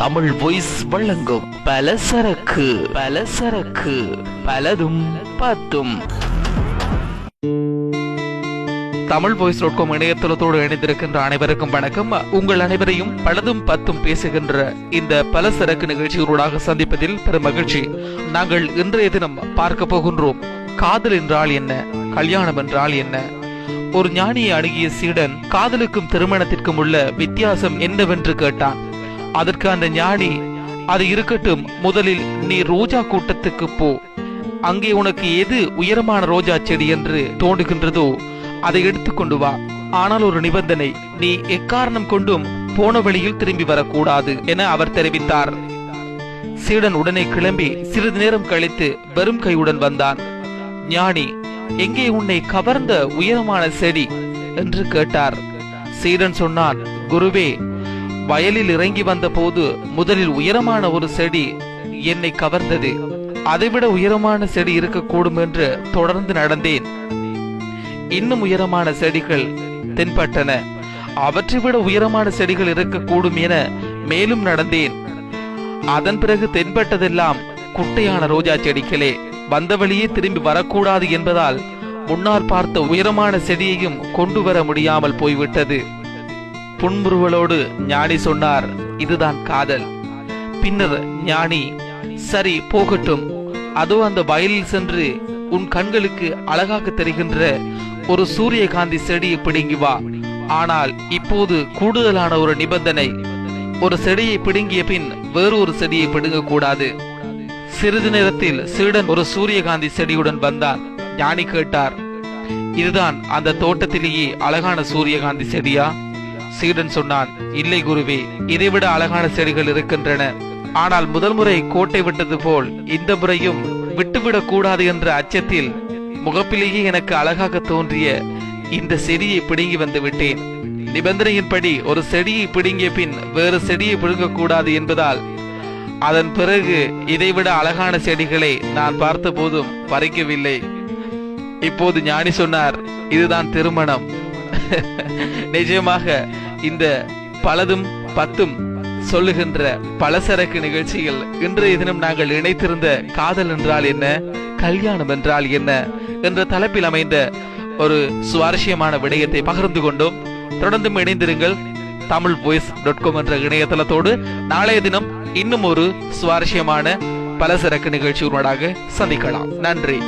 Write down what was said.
Tamil voice வழங்கும் பலசரக்கு பலதும் பத்தும். தமிழ் வாய்ஸ்.com இணையதளத்தோடு இணைந்திருக்கின்ற அனைவருக்கும் வணக்கம். உங்கள் அனைவரையும் பலதும் பத்தும் பேசுகின்ற இந்த பலசரக்கு நிகழ்ச்சிகளூடாக சந்திப்பதில் பெரும் மகிழ்ச்சி. நாங்கள் இன்றைய தினம் பார்க்க போகின்றோம், காதல் என்றால் என்ன, கல்யாணம் என்றால் என்ன. ஒரு ஞானியை அணுகிய சீடன் காதலுக்கும் திருமணத்திற்கும் உள்ள வித்தியாசம் என்னவென்று கேட்டான். அதற்கு அந்த ஞானி, அது இருக்கட்டும், முதலில் நீ ரோஜா கூட்டத்துக்கு போ. அங்கே உனக்கு எது உயரமான ரோஜா செடி என்று தோன்றுகின்றதோ அதை எடுத்துக்கொண்டு வா. ஆனால் ஒரு நிபந்தனை, நீ எக்காரணம் கொண்டும் போன வழியில் திரும்பி வரக்கூடாது என அவர் தெரிவித்தார். சீடன் உடனே கிளம்பி சிறிது நேரம் கழித்து வெறும் கையுடன் வந்தான். ஞானி, எங்கே உன்னை கவர்ந்த உயரமான செடி என்று கேட்டார். சீடன் சொன்னான், குருவே, வயலில் இறங்கி வந்த போது முதலில் உயரமான ஒரு செடி என்னை கவர்ந்தது. அதைவிட உயரமான செடி இருக்கக்கூடும் என்று தொடர்ந்து நடந்தேன். இன்னும் உயரமான செடிகள் தென்பட்டன. அவற்றை விட உயரமான செடிகள் இருக்கக்கூடும் என மேலும் நடந்தேன். அதன் பிறகு தென்பட்டதெல்லாம் குட்டையான ரோஜா செடிகளே. வந்த வழியே திரும்பி வரக்கூடாது என்பதால் முன்னால் பார்த்த உயரமான செடியையும் கொண்டு வர முடியாமல் போய்விட்டது. புன்முறுவலோடு ஞானி சொன்னார், இதுதான் காதல். பின்னர் ஞானி, சரி போகட்டும், அதோ அந்த வயலில் சென்று உன் கண்களுக்கு அழகாக தெரிகின்ற ஒரு சூரியகாந்தி செடியை பிடுங்கி வா. ஆனால் இப்போது கூடுதலான ஒரு நிபந்தனை, ஒரு செடியை பிடுங்கிய பின் வேறொரு செடியை பிடுங்க கூடாது. சிறிது நேரத்தில் சீடன் ஒரு சூரியகாந்தி செடியுடன் வந்தான். ஞானி கேட்டார், இதுதான் அந்த தோட்டத்திலேயே அழகான சூரியகாந்தி செடியா? சீடன் சொன்னான், இல்லை குருவே, இதைவிட அழகான செடிகள் இருக்கின்றன. ஆனால் முதல் முறை கோட்டை விட்டது போல் இந்த முறையும் விட்டுவிடக் கூடாது என்ற அச்சத்தில் முகப்பிலேயே எனக்கு அழகாக தோன்றிய இந்த செடியை பிடுங்கி வந்து விட்டேன். நிபந்தனையின்படி ஒரு செடியை பிடுங்கிய பின் வேறு செடியை பிடுங்கக்கூடாது என்பதால் அதன் பிறகு இதைவிட அழகான செடிகளை நான் பார்த்த போதும் பறிக்கவில்லை. இப்போது ஞானி சொன்னார், இதுதான் திருமணம். நிஜமாக இந்த பலதும் பத்தும் சொல்லுகின்ற பலசரக்கு நிகழ்ச்சியில் இன்றைய தினம் நாங்கள் இணைத்திருந்த காதல் என்றால் என்ன, கல்யாணம் என்றால் என்ன என்ற தலைப்பில் அமைந்த ஒரு சுவாரஸ்யமான விடயத்தை பகிர்ந்து கொண்டோம். தொடர்ந்து இணைந்திருங்கள் தமிழ் வாய்ஸ்.com என்ற இணையதளத்தோடு. நாளைய தினம் இன்னும் ஒரு சுவாரஸ்யமான பலசரக்கு நிகழ்ச்சியோடாக சந்திக்கலாம். நன்றி.